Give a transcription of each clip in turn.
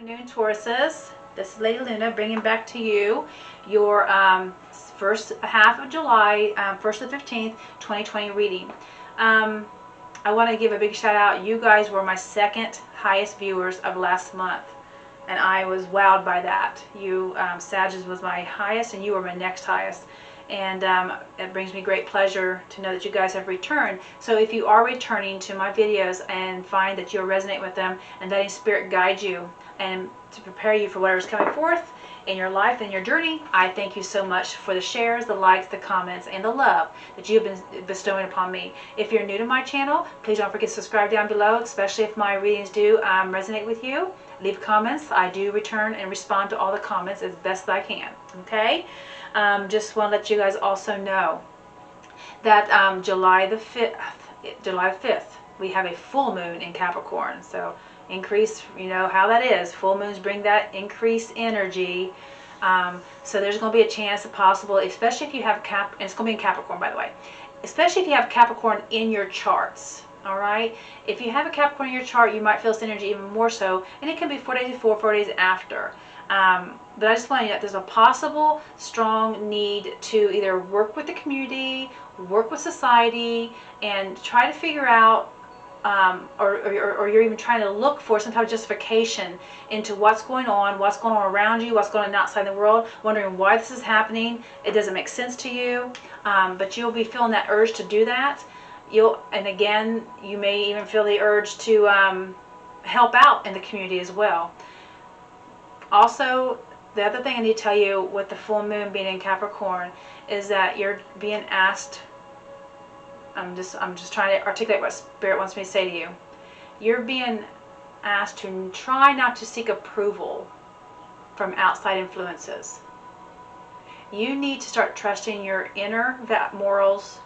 Afternoon, Tauruses. This is Lady Luna bringing back to you your first half of July, 1st to 15th, 2020 reading. I want to give a big shout out. You guys were my second highest viewers of last month, and I was wowed by that. You, Sagittarius was my highest, and you were my next highest. And it brings me great pleasure to know that you guys have returned. So if you are returning to my videos and find that you'll resonate with them and letting Spirit guide you and to prepare you for whatever's coming forth in your life and your journey, I thank you so much for the shares, the likes, the comments, and the love that you've been bestowing upon me. If you're new to my channel, please don't forget to subscribe down below, especially if my readings do resonate with you. Leave comments. I do return and respond to all the comments as best I can. Okay? Just want to let you guys also know that July the 5th, we have a full moon in Capricorn. So increase, you know how that is. Full moons bring that increased energy. So there's going to be a chance, possible, especially if you have and it's going to be in Capricorn, by the way, especially if you have Capricorn in your charts. All right. If you have a Capricorn in your chart, you might feel this energy even more so, and it can be 4 days before, 4 days after. But I just want you to know that there's a possible strong need to either work with the community, work with society, and try to figure out, or you're even trying to look for some type of justification into what's going on around you, what's going on outside the world, wondering why this is happening. It doesn't make sense to you, but you'll be feeling that urge to do that. And again, you may even feel the urge to help out in the community as well. Also, the other thing I need to tell you with the full moon being in Capricorn is that you're being asked, I'm just trying to articulate what Spirit wants me to say to you. You're being asked to try not to seek approval from outside influences. You need to start trusting your inner morals,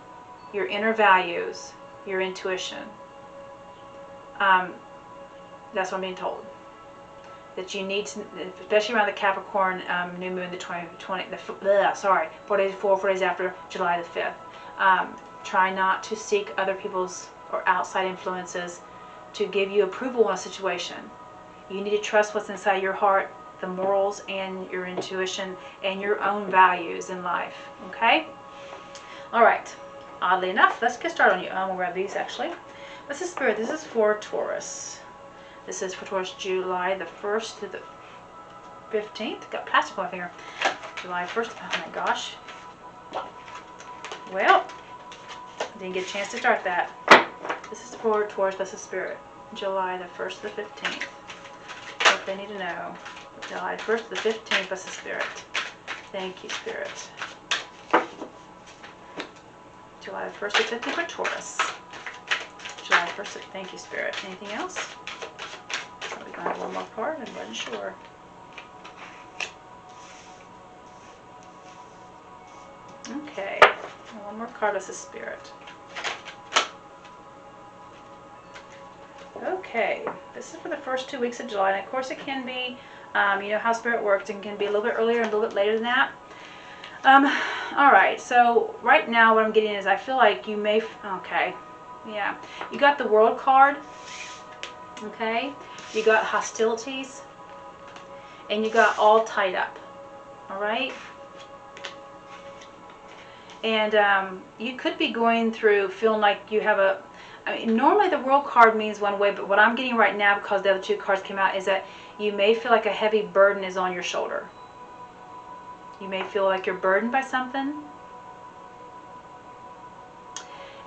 your inner values, your intuition. That's what I'm being told. That you need to, especially around the Capricorn new moon, the 4 days before, 4 days after July the 5th. Try not to seek other people's or outside influences to give you approval on a situation. You need to trust what's inside your heart, the morals and your intuition and your own values in life. Okay? All right. Oddly enough, let's get started on you. I'm going to grab these actually. This is Spirit. This is for Taurus. This is for Taurus July the 1st to the 15th. Got plastic on my finger. July 1st. Oh my gosh. Well, didn't get a chance to start that. This is for Taurus. This is Spirit. July the 1st to the 15th. What they need to know. July 1st to the 15th. This is Spirit. Thank you, Spirit. July 1st to 15th for Taurus. July 1st. Thank you, Spirit. Anything else? We're going to have one more card. I wasn't sure. Okay. One more card as a Spirit. Okay. This is for the first 2 weeks of July. And of course it can be, you know how Spirit works. It can be a little bit earlier and a little bit later than that. Alright. So right now what I'm getting is I feel like you may, okay. Yeah. You got the World card. Okay. You got hostilities, and you got all tied up, all right? And you could be going through feeling like you have a, I mean, normally the World card means one way, but what I'm getting right now, because the other two cards came out, is that you may feel like a heavy burden is on your shoulder. You may feel like you're burdened by something.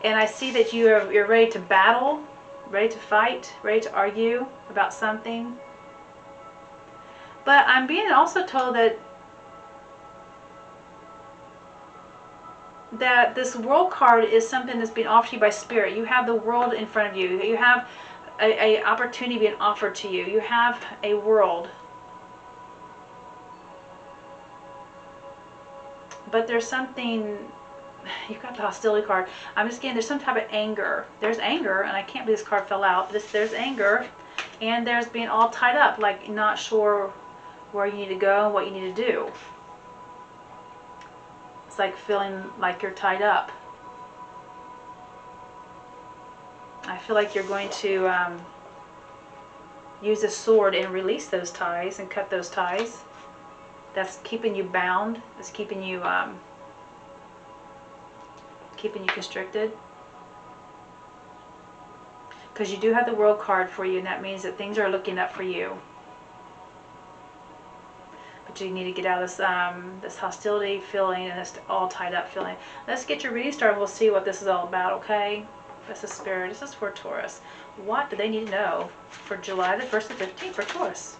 And I see that you're ready to battle, ready to fight, ready to argue about something. But I'm being also told that this World card is something that's being offered to you by Spirit. You have the world in front of you. You have a opportunity being offered to you. You have a world. But there's something. You got the hostility card. I'm just getting there's some type of anger. There's anger, and I can't believe this card fell out. There's anger, and there's being all tied up, like not sure where you need to go and what you need to do. It's like feeling like you're tied up. I feel like you're going to use a sword and release those ties and cut those ties. That's keeping you bound. It's keeping you constricted. Because you do have the World card for you, and that means that things are looking up for you. But you need to get out of this this hostility feeling and this all tied up feeling. Let's get your reading started. We'll see what this is all about, okay? That's the Spirit. This is for Taurus. What do they need to know for July the 1st and 15th for Taurus?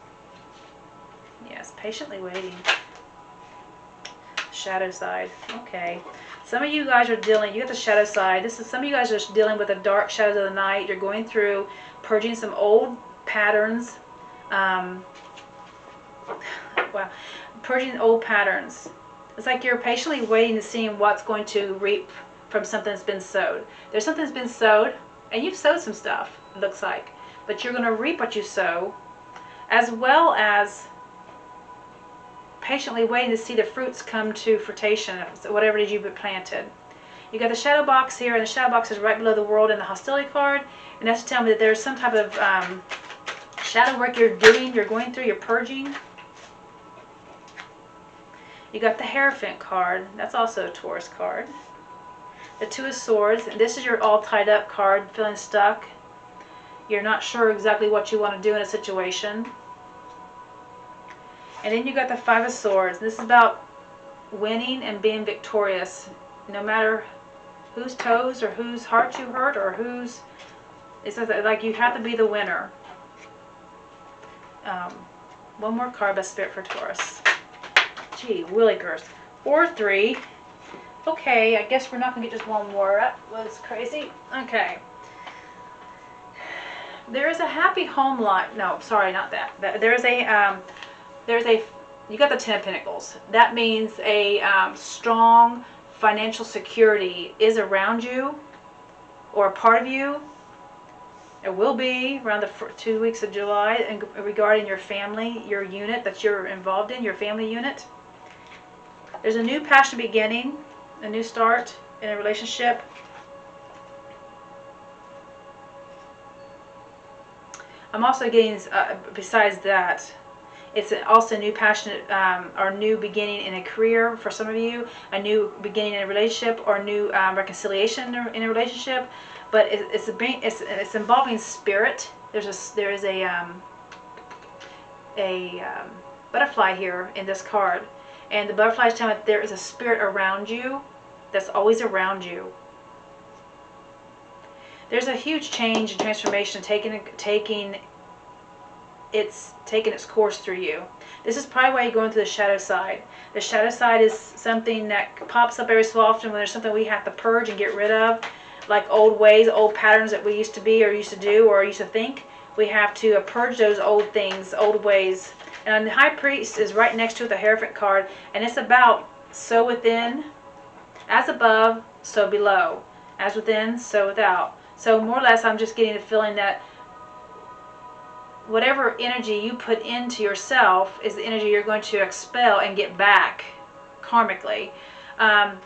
Yes, patiently waiting. Shadow side. Okay. Some of you guys are dealing, you got the shadow side. Some of you guys are dealing with the dark shadows of the night. You're going through, purging some old patterns. Wow. Purging old patterns. It's like you're patiently waiting to see what's going to reap from something that's been sowed. There's something that's been sowed, and you've sowed some stuff, it looks like. But you're going to reap what you sow, as well as patiently waiting to see the fruits come to fruition, whatever it is you've planted. You got the shadow box here, and the shadow box is right below the world and the hostility card, and that's to tell me that there's some type of shadow work you're doing, you're going through, you're purging. You got the Hierophant card, that's also a Taurus card. The Two of Swords, and this is your all tied up card, feeling stuck. You're not sure exactly what you want to do in a situation. And then you got the Five of Swords. This is about winning and being victorious, no matter whose toes or whose heart you hurt or whose. It's like you have to be the winner. One more card by Spirit for Taurus. Gee, willikers. Or 3. Okay, I guess we're not going to get just one more. That was crazy. Okay. There is a happy home life. No, sorry, not that. There's a, you got the 10 of Pentacles. That means a strong financial security is around you or a part of you. It will be around the 2 weeks of July, and regarding your family, your unit that you're involved in, your family unit. There's a new passion beginning, a new start in a relationship. I'm also getting, besides that, it's also a new passion or new beginning in a career for some of you, a new beginning in a relationship, or a new reconciliation in a relationship. But it's involving spirit. There is a butterfly here in this card, and the butterfly is telling me that there is a spirit around you that's always around you. There's a huge change and transformation taking its course through you. This is probably why you're going through the shadow side. The shadow side is something that pops up every so often when there's something we have to purge and get rid of, like old ways, old patterns that we used to be or used to do or used to think. We have to purge those old things, old ways. And the High Priest is right next to it, the Hierophant card, and it's about so within, as above, so below. As within, so without. So more or less, I'm just getting the feeling that whatever energy you put into yourself is the energy you're going to expel and get back karmically. But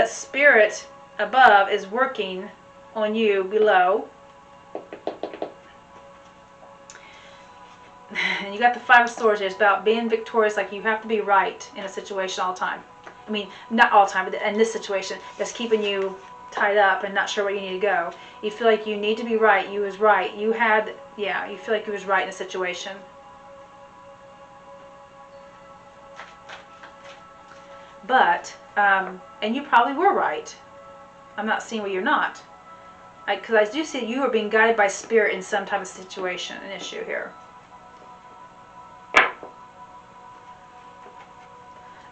Spirit above is working on you below. And you got the Five of Swords here. It's about being victorious, like you have to be right in a situation all the time. I mean, not all the time, but in this situation that's keeping you tied up and not sure where you need to go. You feel like you need to be right. You was right. You feel like you was right in a situation. But, and you probably were right. I'm not seeing where you're not. Because I do see you are being guided by Spirit in some type of situation, an issue here.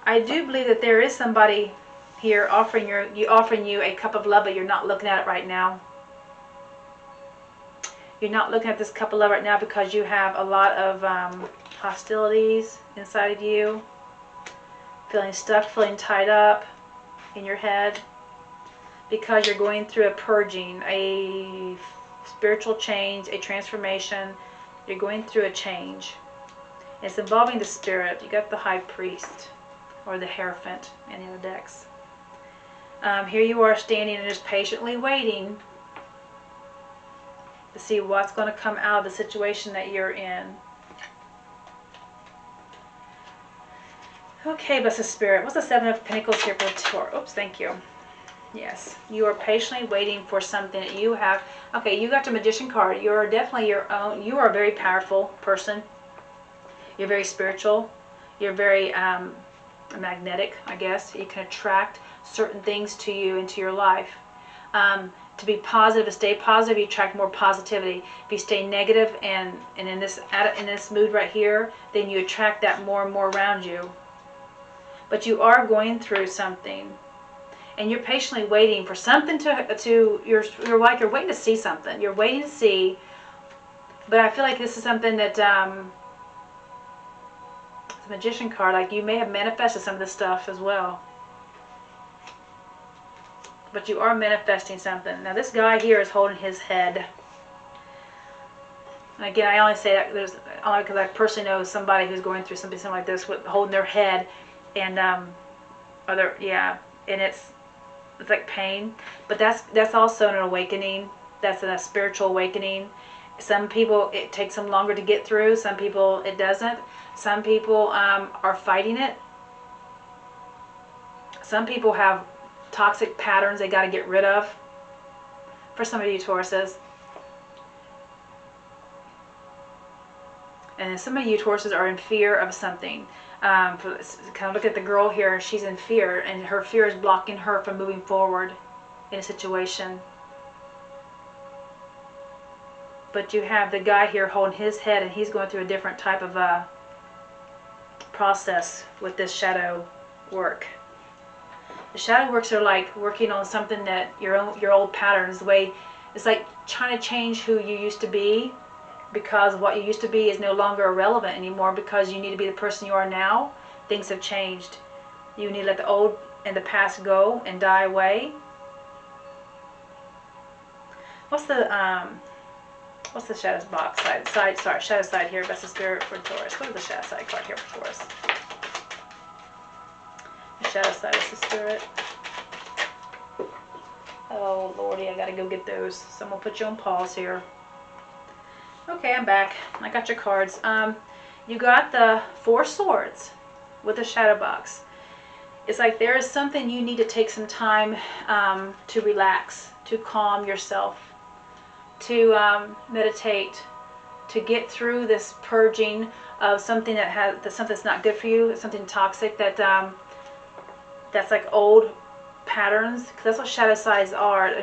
I do believe that there is somebody here offering you a cup of love, but you're not looking at it right now. You're not looking at this cup of love right now because you have a lot of hostilities inside of you. Feeling stuck, feeling tied up in your head. Because you're going through a purging, a spiritual change, a transformation. You're going through a change. It's involving the Spirit. You got the High Priest or the Hierophant in the other decks. Here you are standing and just patiently waiting. to see what's going to come out of the situation that you're in. Okay, Blessed Spirit. What's the Seven of Pentacles here for Taurus? Oops, thank you. Yes, you are patiently waiting for something that you have. Okay, you got the Magician card. You are definitely your own. You are a very powerful person. You're very spiritual. You're very magnetic, I guess. You can attract certain things to you into your life. To be positive, to stay positive, you attract more positivity. If you stay negative and in this mood right here, then you attract that more and more around you. But you are going through something, and you're patiently waiting for something you're like you're waiting to see something. You're waiting to see, but I feel like this is something that the Magician card, like you may have manifested some of this stuff as well. But you are manifesting something. Now this guy here is holding his head. And again, I only say that only because I personally know somebody who's going through something like this with holding their head, and and it's like pain. But that's also an awakening. That's a spiritual awakening. Some people it takes them longer to get through. Some people it doesn't. Some people are fighting it. Some people have toxic patterns they got to get rid of. For some of you Tauruses. And some of you Tauruses are in fear of something. Kind of look at the girl here. She's in fear, and her fear is blocking her from moving forward in a situation. But you have the guy here holding his head, and he's going through a different type of process with this shadow work. The shadow works are like working on something that your old patterns, the way it's like trying to change who you used to be, because what you used to be is no longer irrelevant anymore, because you need to be the person you are now. Things have changed. You need to let the old and the past go and die away. What's the shadow box shadow side here, Blessed Spirit for Taurus? What is the shadow side card here for Taurus? The shadow side is the Spirit. Oh Lordy, I gotta go get those. So I'm gonna put you on pause here. Okay, I'm back. I got your cards. You got the Four Swords with the shadow box. It's like there is something you need to take some time to relax, to calm yourself, to meditate, to get through this purging of something something's not good for you, something toxic that's like old patterns. Because that's what shadow sides are.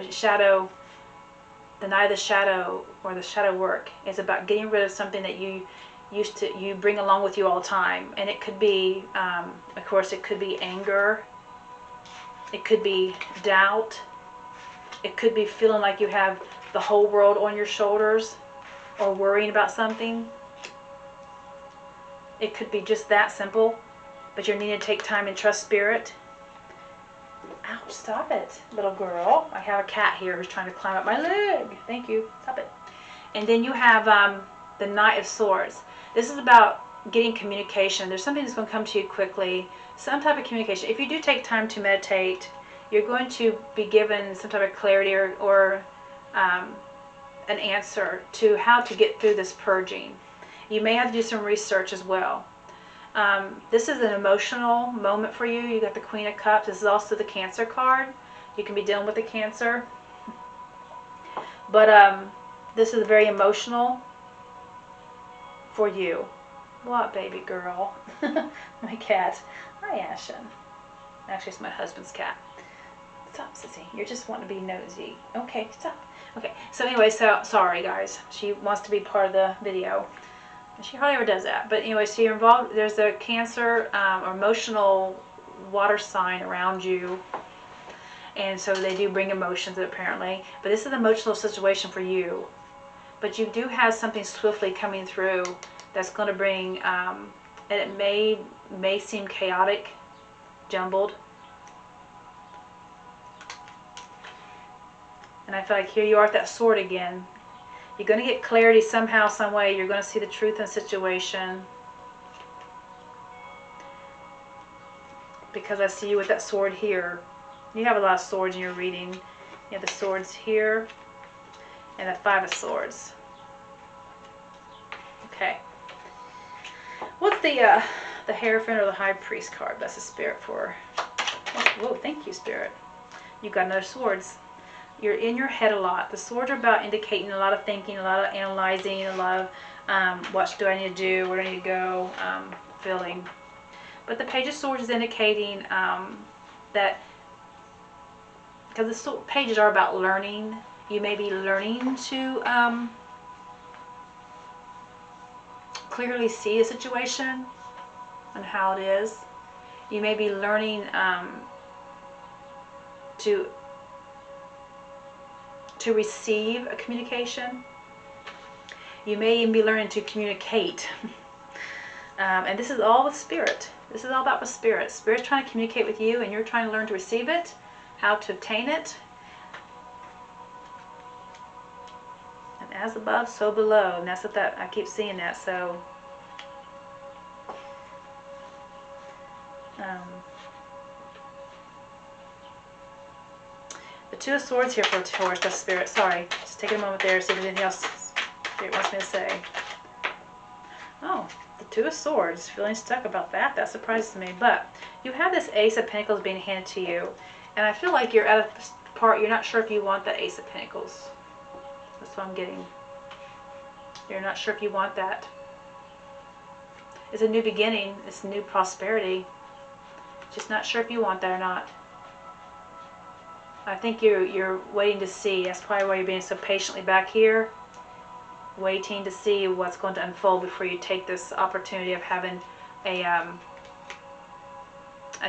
The Night of the Shadow, or the shadow work, is about getting rid of something that you bring along with you all the time. And it could be, of course, it could be anger. It could be doubt. It could be feeling like you have the whole world on your shoulders, or worrying about something. It could be just that simple, but you're needing to take time and trust Spirit. Ouch, stop it, little girl. I have a cat here who's trying to climb up my leg. Thank you. Stop it. And then you have the Knight of Swords. This is about getting communication. There's something that's going to come to you quickly. Some type of communication. If you do take time to meditate, you're going to be given some type of clarity or an answer to how to get through this purging. You may have to do some research as well. This is an emotional moment for you. You got the Queen of Cups. This is also the Cancer card. You can be dealing with the Cancer. But this is very emotional for you. What, baby girl? My cat. Hi, Ashen. Actually, it's my husband's cat. Stop, Sissy. You're just wanting to be nosy. Okay, stop. Okay, so anyway, sorry, guys. She wants to be part of the video. She hardly ever does that. But anyway, so you're involved. There's a Cancer or emotional water sign around you. And so they do bring emotions, apparently. But this is an emotional situation for you. But you do have something swiftly coming through that's going to bring, and it may seem chaotic, jumbled. And I feel like here you are at that sword again. You're going to get clarity somehow, some way. You're going to see the truth in the situation. Because I see you with that sword here. You have a lot of swords in your reading. You have the swords here. and the Five of Swords. Okay. What's the Hierophant or the High Priest card? That's the Spirit for. Whoa, thank you, Spirit. You got another Swords. You're in your head a lot. The Swords are about indicating a lot of thinking, a lot of analyzing, a lot of what do I need to do, where do I need to go, feeling. But the Page of Swords is indicating that, because the pages are about learning, you may be learning to clearly see a situation and how it is. You may be learning to receive a communication. You may even be learning to communicate. And this is all with Spirit. This is all about with Spirit. Spirit's trying to communicate with you, and you're trying to learn to receive it, how to obtain it. And as above, so below. And that's what I keep seeing that. So the Two of Swords here for Taurus, that's Spirit. Sorry, just take a moment there, see if there's anything else Spirit wants me to say. Oh, the Two of Swords, feeling stuck about that. That surprises me. But you have this Ace of Pentacles being handed to you, and I feel like you're at a part, you're not sure if you want that Ace of Pentacles. That's what I'm getting. You're not sure if you want that. It's a new beginning. It's new prosperity. Just not sure if you want that or not. I think you're waiting to see. That's probably why you're being so patiently back here, waiting to see what's going to unfold before you take this opportunity of having a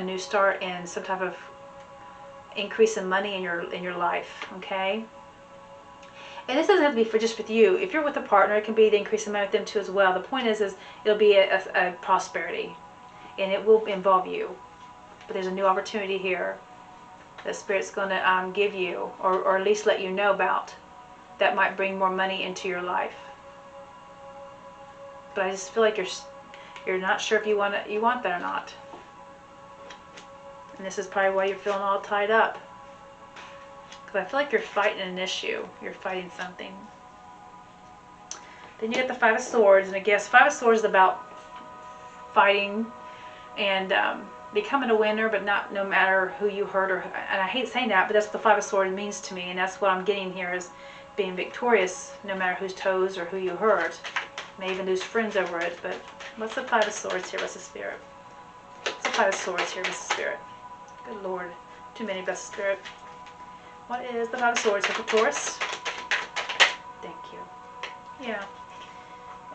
new start and some type of increase in money in your life. Okay. And this doesn't have to be for just with you. If you're with a partner, it can be the increase in money with them too as well. The point is it'll be a prosperity, and it will involve you. But there's a new opportunity here that Spirit's going to give you, or at least let you know about, that might bring more money into your life. But I just feel like you're not sure if you want that or not. And this is probably why you're feeling all tied up. Because I feel like you're fighting an issue. You're fighting something. Then you get the Five of Swords, and I guess Five of Swords is about fighting and becoming a winner, but not no matter who you hurt, and I hate saying that, but that's what the Five of Swords means to me, and that's what I'm getting here, is being victorious no matter whose toes or who you hurt. You may even lose friends over it. But what's the Five of Swords here? What's the Spirit? What's the Five of Swords here? What's the Spirit? Good Lord, too many. Blessed Spirit. What is the Five of Swords here for Taurus? Thank you. Yeah.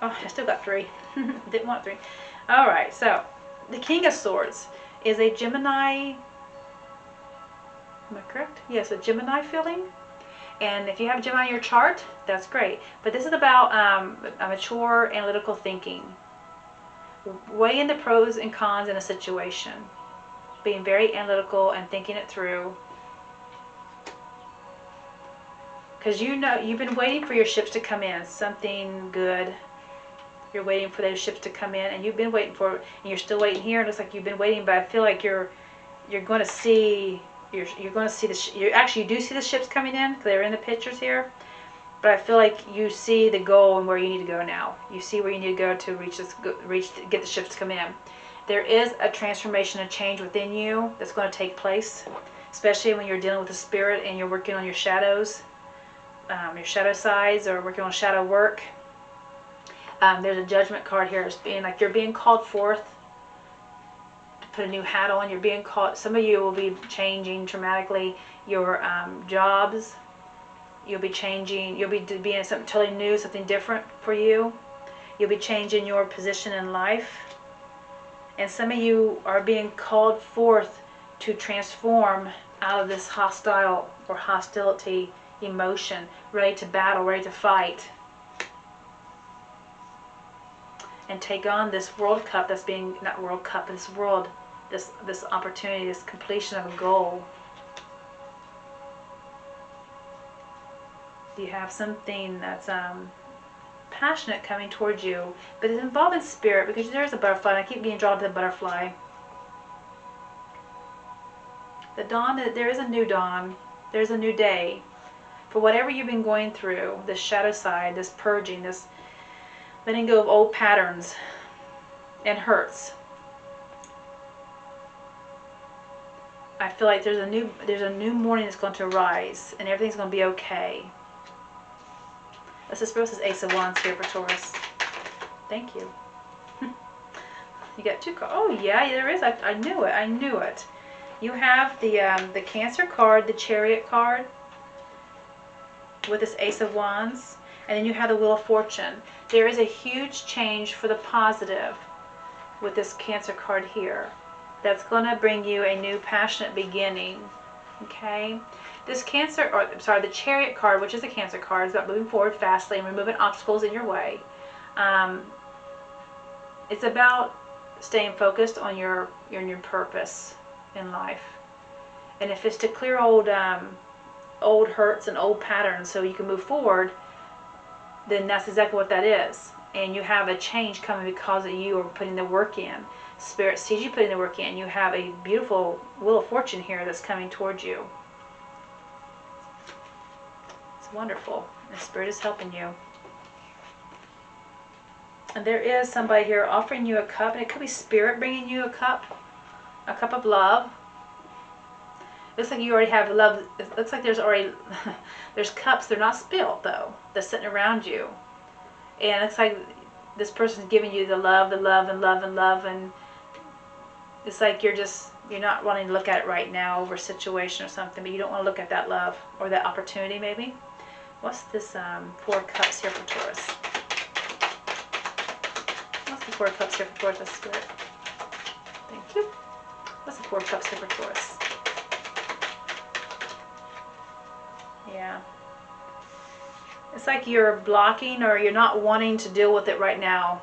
Oh, I still got 3. Didn't want 3. All right, so the King of Swords is a Gemini. Am I correct? Yes, a Gemini feeling. And if you have Gemini in your chart, that's great. But this is about a mature, analytical thinking. Weighing the pros and cons in a situation. Being very analytical and thinking it through. Because you know, you've been waiting for your ships to come in. Something good. You're waiting for those ships to come in, and you've been waiting for it, and you're still waiting here. It looks like you've been waiting, but I feel like you're going to see you actually do see the ships coming in, because they're in the pictures here. But I feel like you see the goal and where you need to go now. You see where you need to go to get the ships to come in. There is a transformation, a change within you that's going to take place, especially when you're dealing with the Spirit and you're working on your shadows, your shadow sides, or working on shadow work. There's a Judgment card here. It's being like you're being called forth to put a new hat on. You're being called. Some of you will be changing dramatically your jobs. You'll be changing. You'll be being something totally new, something different for you. You'll be changing your position in life. And some of you are being called forth to transform out of this hostile or hostility emotion, ready to battle, ready to fight. And take on this World Cup that's being, not World Cup, this world, this opportunity, this completion of a goal. You have something that's passionate coming towards you, but it's involving Spirit, because there's a butterfly, and I keep being drawn to the butterfly. The dawn, there is a new dawn, there's a new day, for whatever you've been going through, this shadow side, this purging, this letting go of old patterns and hurts. I feel like there's a new morning that's going to arise, and everything's going to be okay. Let's just this Ace of Wands here for Taurus. Thank you. You got 2 cards. Oh yeah, there is. I knew it. I knew it. You have the Cancer card, the Chariot card, with this Ace of Wands, and then you have the Wheel of Fortune. There is a huge change for the positive with this Cancer card here. That's going to bring you a new passionate beginning. Okay? This Cancer, or sorry, the Chariot card, which is the Cancer card, is about moving forward fastly and removing obstacles in your way. It's about staying focused on your purpose in life. And if it's to clear old hurts and old patterns so you can move forward, then that's exactly what that is. And you have a change coming because of you are putting the work in. Spirit sees you putting the work in. You have a beautiful Wheel of Fortune here that's coming towards you. It's wonderful. And Spirit is helping you. And there is somebody here offering you a cup, and it could be Spirit bringing you a cup of love. Looks like you already have love. It looks like there's cups. They're not spilled though. They're sitting around you, and it's like this person's giving you the love, and love, and it's like you're not wanting to look at it right now over a situation or something, but you don't want to look at that love or that opportunity maybe. What's this 4 cups here for Taurus? What's the 4 cups here for Taurus? That's Spirit. Thank you. What's the 4 cups here for Taurus? Yeah. It's like you're blocking, or you're not wanting to deal with it right now.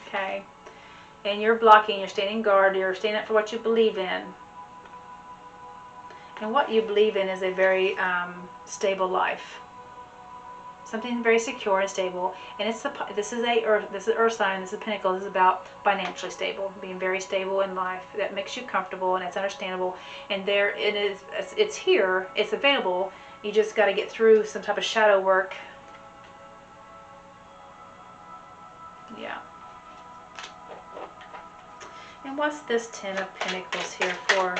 Okay. And you're blocking, you're standing guard, you're standing up for what you believe in. And what you believe in is a very stable life. Something very secure and stable. And this is Earth sign, this is Pentacle, this is about financially stable, being very stable in life. That makes you comfortable, and it's understandable. And there it is, it's here, it's available. You just got to get through some type of shadow work. Yeah. And what's this 10 of Pentacles here for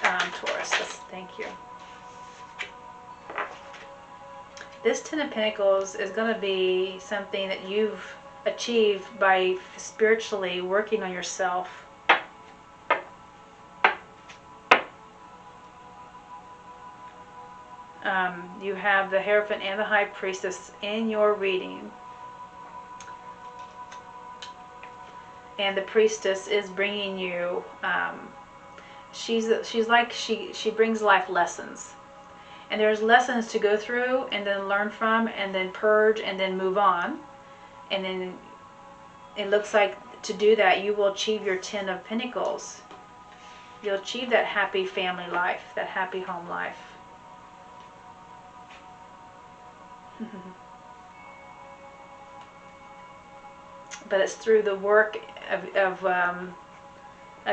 Taurus? Thank you. This 10 of Pentacles is going to be something that you've achieved by spiritually working on yourself. You have the Hierophant and the High Priestess in your reading. And the Priestess is bringing you, she's like, she brings life lessons. And there's lessons to go through and then learn from and then purge and then move on. And then it looks like to do that you will achieve your 10 of Pentacles. You'll achieve that happy family life, that happy home life. But it's through the work of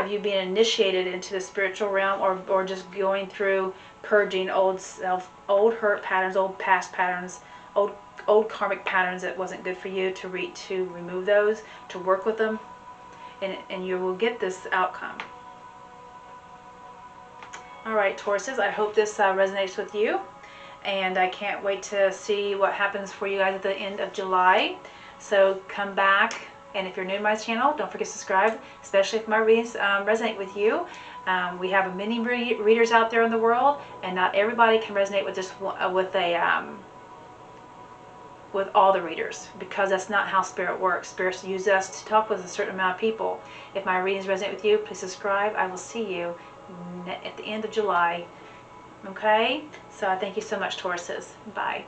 you being initiated into the spiritual realm, or just going through purging old hurt patterns, old past patterns, old karmic patterns that wasn't good for you, to remove those, to work with them, and you will get this outcome. All right, Tauruses, I hope this resonates with you, and I can't wait to see what happens for you guys at the end of July. So come back, and if you're new to my channel, don't forget to subscribe, especially if my readings resonate with you. We have many readers out there in the world, and not everybody can resonate with with all the readers, because that's not how Spirit works. Spirit uses us to talk with a certain amount of people. If my readings resonate with you, please subscribe. I will see you at the end of July. Okay? So I thank you so much, Tauruses. Bye.